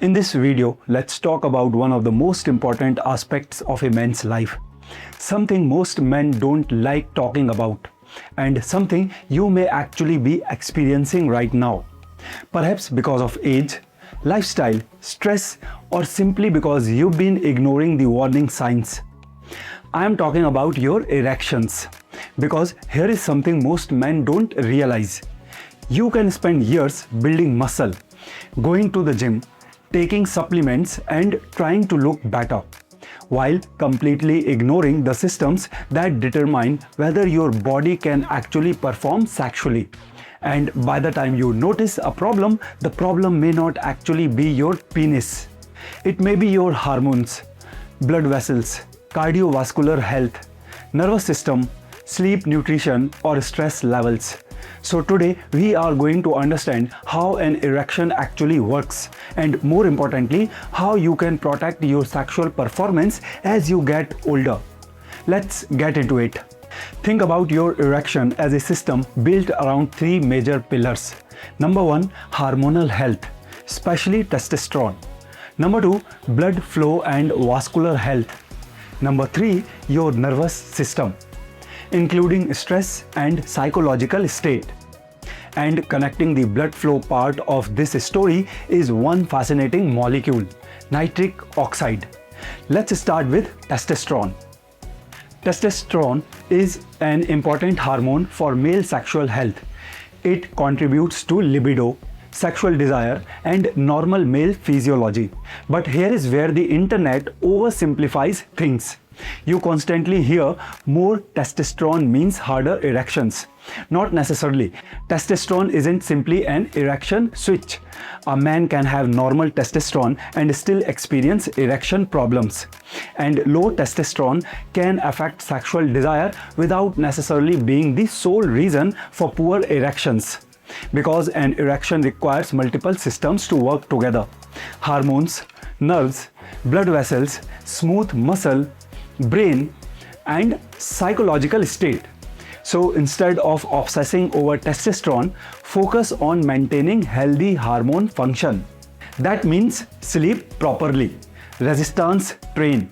In this video, let's talk about one of the most important aspects of a man's life. Something most men don't like talking about, and something you may actually be experiencing right now. Perhaps because of age, lifestyle, stress, or simply because you've been ignoring the warning signs. I am talking about your erections, because here is something most men don't realize. You can spend years building muscle, going to the gym, taking supplements and trying to look better, while completely ignoring the systems that determine whether your body can actually perform sexually. And by the time you notice a problem, the problem may not actually be your penis. It may be your hormones, blood vessels, cardiovascular health, nervous system, sleep, nutrition, or stress levels. So today we are going to understand how an erection actually works, and more importantly, how you can protect your sexual performance as you get older. Let's get into it. Think about your erection as a system built around three major pillars. Number one, hormonal health, especially testosterone. Number two, blood flow and vascular health. Number three, your nervous system, including stress and psychological state. And connecting the blood flow part of this story is one fascinating molecule, nitric oxide. Let's start with testosterone. Testosterone is an important hormone for male sexual health. It contributes to libido, sexual desire, and normal male physiology. But here is where the internet oversimplifies things. You constantly hear more testosterone means harder erections. Not necessarily. Testosterone isn't simply an erection switch. A man can have normal testosterone and still experience erection problems. And low testosterone can affect sexual desire without necessarily being the sole reason for poor erections. Because an erection requires multiple systems to work together: hormones, nerves, blood vessels, smooth muscle, brain, and psychological state. So instead of obsessing over testosterone, focus on maintaining healthy hormone function. That means sleep properly, resistance train,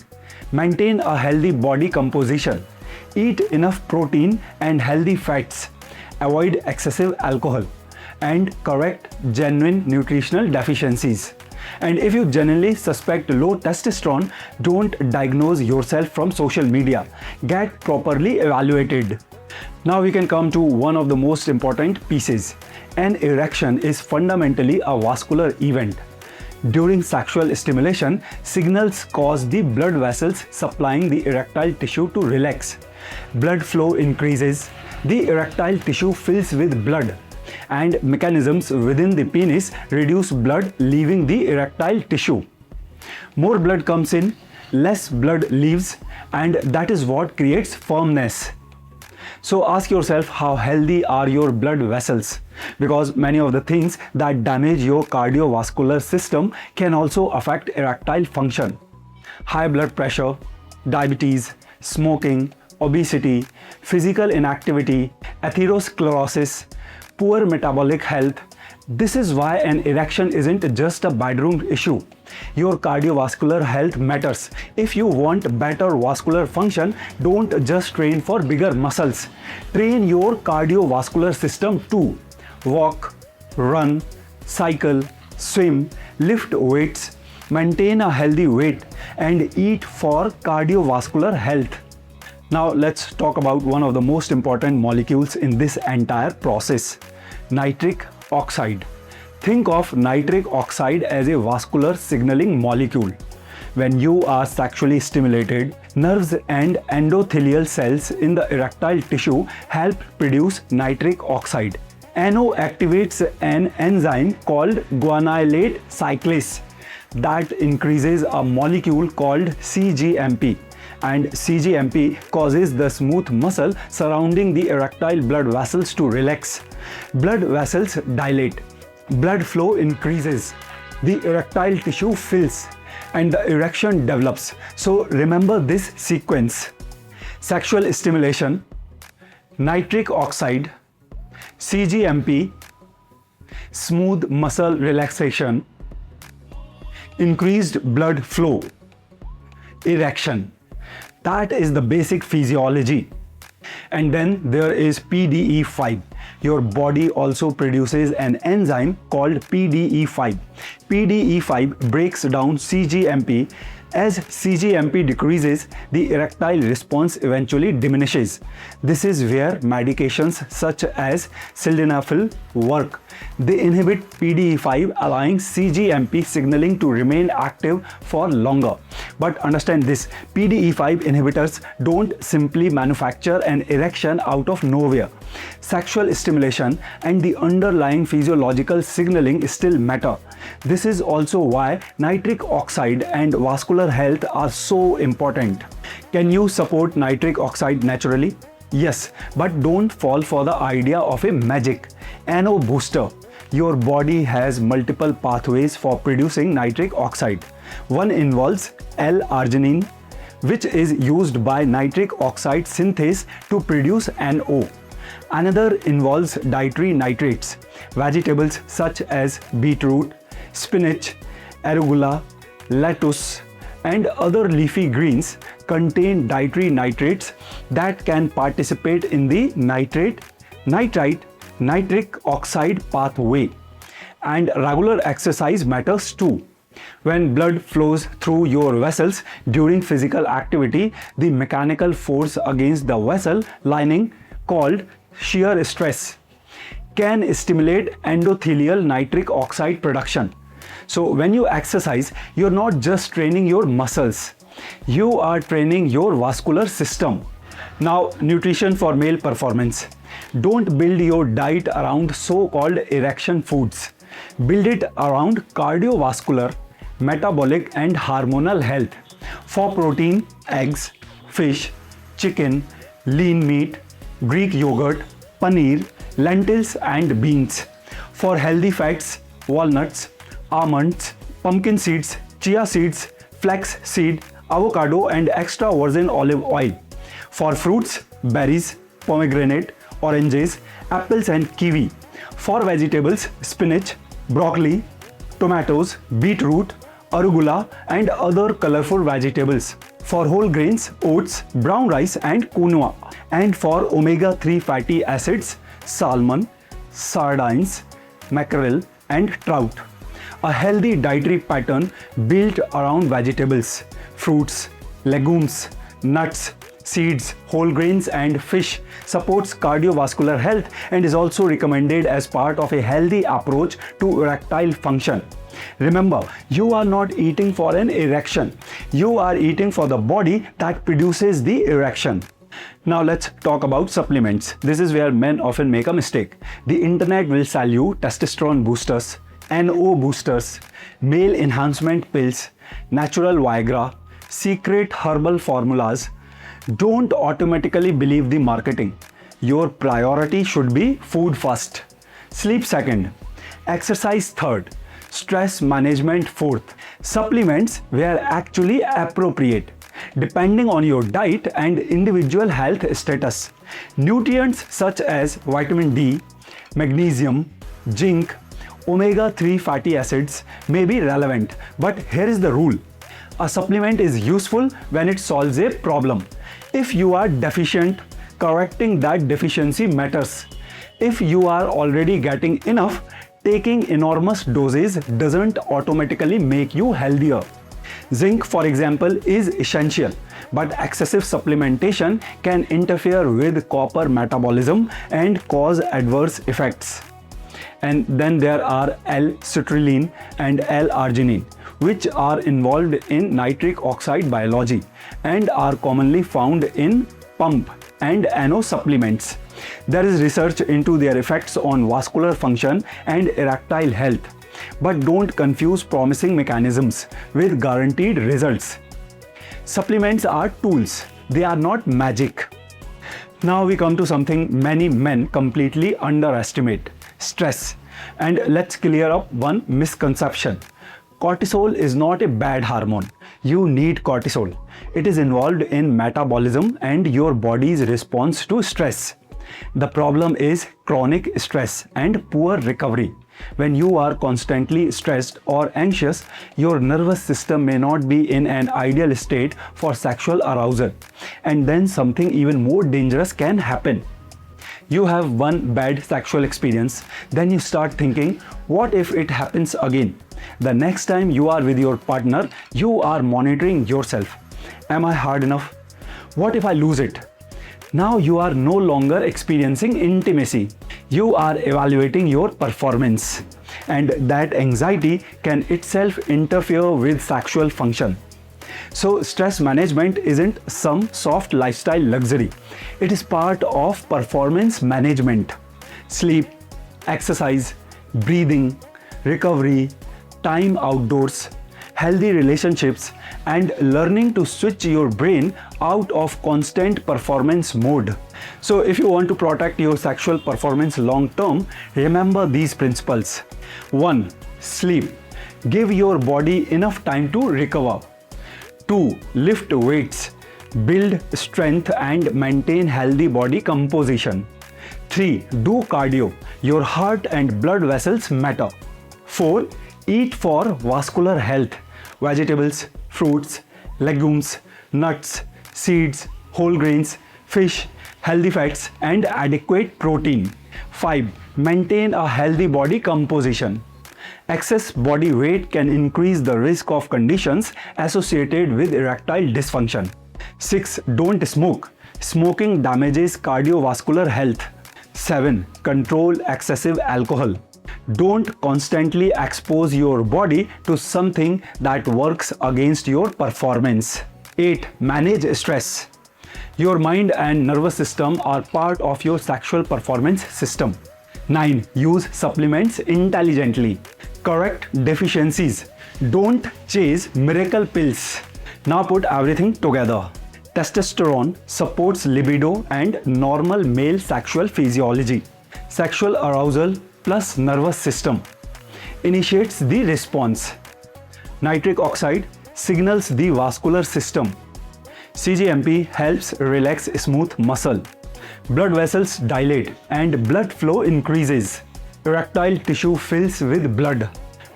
maintain a healthy body composition, eat enough protein and healthy fats, avoid excessive alcohol, and correct genuine nutritional deficiencies. And if you genuinely suspect low testosterone, don't diagnose yourself from social media. Get properly evaluated. Now we can come to one of the most important pieces. An erection is fundamentally a vascular event. During sexual stimulation, signals cause the blood vessels supplying the erectile tissue to relax. Blood flow increases, the erectile tissue fills with blood, and mechanisms within the penis reduce blood leaving the erectile tissue. More blood comes in, less blood leaves, and that is what creates firmness. So ask yourself, how healthy are your blood vessels? Because many of the things that damage your cardiovascular system can also affect erectile function. High blood pressure, diabetes, smoking, obesity, physical inactivity, atherosclerosis, poor metabolic health. This is why an erection isn't just a bedroom issue. Your cardiovascular health matters. If you want better vascular function, don't just train for bigger muscles. Train your cardiovascular system too. Walk, run, cycle, swim, lift weights, maintain a healthy weight, and eat for cardiovascular health. Now let's talk about one of the most important molecules in this entire process, nitric oxide. Think of nitric oxide as a vascular signaling molecule. When you are sexually stimulated, nerves and endothelial cells in the erectile tissue help produce nitric oxide. NO activates an enzyme called guanylate cyclase that increases a molecule called cGMP. And cGMP causes the smooth muscle surrounding the erectile blood vessels to relax. Blood vessels dilate, blood flow increases, the erectile tissue fills, and the erection develops. So remember this sequence: sexual stimulation, nitric oxide, cGMP, smooth muscle relaxation, increased blood flow, erection. That is the basic physiology. And then there is PDE5. Your body also produces an enzyme called PDE5. PDE5 breaks down cGMP. As cGMP decreases, the erectile response eventually diminishes. This is where medications such as sildenafil work. They inhibit PDE5, allowing cGMP signaling to remain active for longer. But understand this, PDE5 inhibitors don't simply manufacture an erection out of nowhere. Sexual stimulation and the underlying physiological signaling still matter. This is also why nitric oxide and vascular health are so important. Can you support nitric oxide naturally? Yes, but don't fall for the idea of a magic NO booster. Your body has multiple pathways for producing nitric oxide. One involves L-arginine, which is used by nitric oxide synthase to produce NO. Another involves dietary nitrates. Vegetables such as beetroot, spinach, arugula, lettuce, and other leafy greens contain dietary nitrates that can participate in the nitrite nitric oxide pathway. And regular exercise matters too. When blood flows through your vessels during physical activity, the mechanical force against the vessel lining, called shear stress, can stimulate endothelial nitric oxide production. So when you exercise, you're not just training your muscles, you are training your vascular system. Now, nutrition for male performance. Don't build your diet around so-called erection foods. Build it around cardiovascular, metabolic and hormonal health. For protein, eggs, fish, chicken, lean meat, Greek yogurt, paneer, lentils and beans. For healthy fats, walnuts, almonds, pumpkin seeds, chia seeds, flax seed, avocado and extra virgin olive oil. For fruits, berries, pomegranate, oranges, apples and kiwi. For vegetables, spinach, broccoli, tomatoes, beetroot, arugula and other colorful vegetables. For whole grains, oats, brown rice and quinoa. And for omega-3 fatty acids, salmon, sardines, mackerel and trout. A healthy dietary pattern built around vegetables, fruits, legumes, nuts, seeds, whole grains and fish supports cardiovascular health and is also recommended as part of a healthy approach to erectile function. Remember, you are not eating for an erection. You are eating for the body that produces the erection. Now let's talk about supplements. This is where men often make a mistake. The internet will sell you testosterone boosters, NO boosters, male enhancement pills, natural Viagra, secret herbal formulas. Don't automatically believe the marketing. Your priority should be food first, sleep second, exercise third, stress management fourth. Supplements were actually appropriate depending on your diet and individual health status. Nutrients such as vitamin D, magnesium, zinc, omega-3 fatty acids may be relevant, but here is the rule. A supplement is useful when it solves a problem. If you are deficient, correcting that deficiency matters. If you are already getting enough, taking enormous doses doesn't automatically make you healthier. Zinc, for example, is essential, but excessive supplementation can interfere with copper metabolism and cause adverse effects. And then there are L-citrulline and L-arginine, which are involved in nitric oxide biology and are commonly found in pump and NO supplements. There is research into their effects on vascular function and erectile health. But don't confuse promising mechanisms with guaranteed results. Supplements are tools, they are not magic. Now we come to something many men completely underestimate: stress. And let's clear up one misconception. Cortisol is not a bad hormone. You need cortisol. It is involved in metabolism and your body's response to stress. The problem is chronic stress and poor recovery. When you are constantly stressed or anxious, your nervous system may not be in an ideal state for sexual arousal, and then something even more dangerous can happen. You have one bad sexual experience, then you start thinking, what if it happens again? The next time you are with your partner, you are monitoring yourself. Am I hard enough? What if I lose it? Now you are no longer experiencing intimacy. You are evaluating your performance, and that anxiety can itself interfere with sexual function. So stress management isn't some soft lifestyle luxury. It is part of performance management. Sleep, exercise, breathing, recovery, time outdoors, healthy relationships, and learning to switch your brain out of constant performance mode. So if you want to protect your sexual performance long term, remember these principles. 1. Sleep. Give your body enough time to recover. 2. Lift weights. Build strength and maintain healthy body composition. 3. Do cardio. Your heart and blood vessels matter. 4. Eat for vascular health. Vegetables, fruits, legumes, nuts, seeds, whole grains, fish, healthy fats, and adequate protein. 5. Maintain a healthy body composition. Excess body weight can increase the risk of conditions associated with erectile dysfunction. 6. Don't smoke. Smoking damages cardiovascular health. 7. Control excessive alcohol. Don't constantly expose your body to something that works against your performance. 8. Manage stress. Your mind and nervous system are part of your sexual performance system. 9. Use supplements intelligently. Correct deficiencies. Don't chase miracle pills. Now put everything together. Testosterone supports libido and normal male sexual physiology. Sexual arousal plus nervous system initiates the response. Nitric oxide signals the vascular system. cGMP helps relax smooth muscle. Blood vessels dilate and blood flow increases. Erectile tissue fills with blood.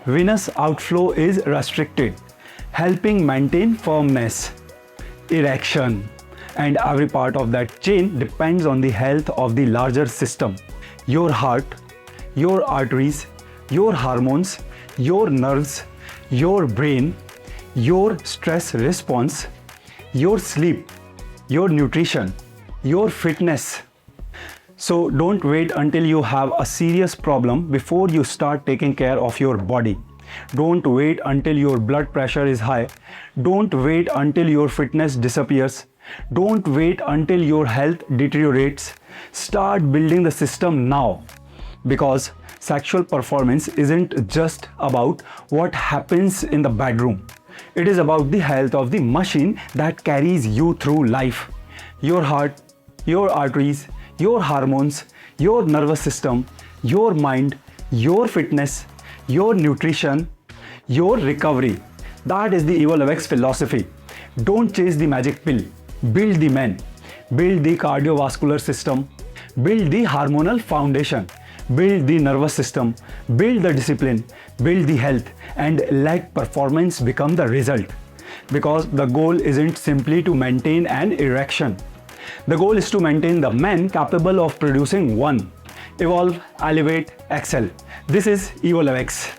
Venous outflow is restricted, helping maintain firmness. Erection. And every part of that chain depends on the health of the larger system. Your heart, your arteries, your hormones, your nerves, your brain, your stress response, your sleep, your nutrition, your fitness. So don't wait until you have a serious problem before you start taking care of your body. Don't wait until your blood pressure is high. Don't wait until your fitness disappears. Don't wait until your health deteriorates. Start building the system now, because sexual performance isn't just about what happens in the bedroom. It is about the health of the machine that carries you through life. Your heart, your arteries, your hormones, your nervous system, your mind, your fitness, your nutrition, your recovery. That is the EvoLeVeX philosophy. Don't chase the magic pill. Build the man. Build the cardiovascular system. Build the hormonal foundation. Build the nervous system. Build the discipline. Build the health. And let performance become the result. Because the goal isn't simply to maintain an erection. The goal is to maintain the man capable of producing one. Evolve, elevate, excel. This is EvoLeVeX.